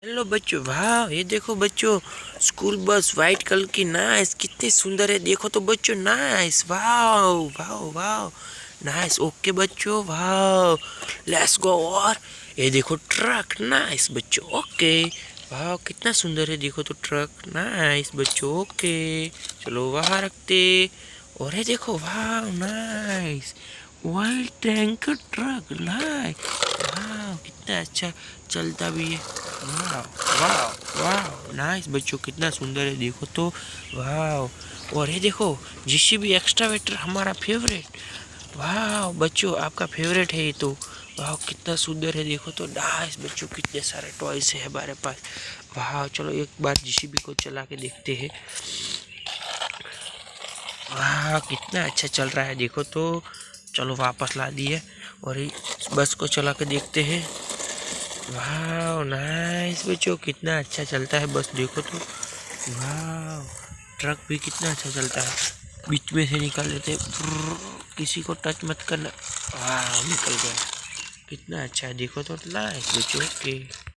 Hello बच्चों, वाह ये देखो बच्चों, स्कूल बस वाइट कलर की। नाइस, कितनी सुंदर है। देखो तो बच्चों, नाइस, वाह वाह वाह, नाइस। ओके बच्चों, वाह, लेट्स गो। और ये देखो ट्रक, नाइस बच्चों। ओके, वाह कितना सुंदर है। देखो तो ट्रक, नाइस बच्चों। ओके, चलो वहाँ रखते। और ये देखो, वाह nice, white tanker truck, nice. वाह कितना अच्छा चलता भी है। वाह वाह वाह, नाइस बच्चों, कितना सुंदर है। देखो तो, वाह। और ये देखो, जीसीबी एक्स्ट्रावेटर, हमारा फेवरेट। वाह बच्चों, आपका फेवरेट है ये तो। वाह कितना सुंदर है। देखो तो, नाइस बच्चों, कितने सारे टॉयज है हमारे पास। वाह, चलो एक बार जीसीबी को चला के देखते हैं। वाह कितना अच्छा चल रहा है। देखो तो, चलो वापस ला दिए और इस बस को चला के देखते हैं। वाह नाइस बच्चों, कितना अच्छा चलता है बस। देखो तो, वाह, ट्रक भी कितना अच्छा चलता है। बीच में से निकाल लेते, किसी को टच मत करना। वाह, निकल गया, कितना अच्छा है। देखो तो, नाइस बच्चों। ओके।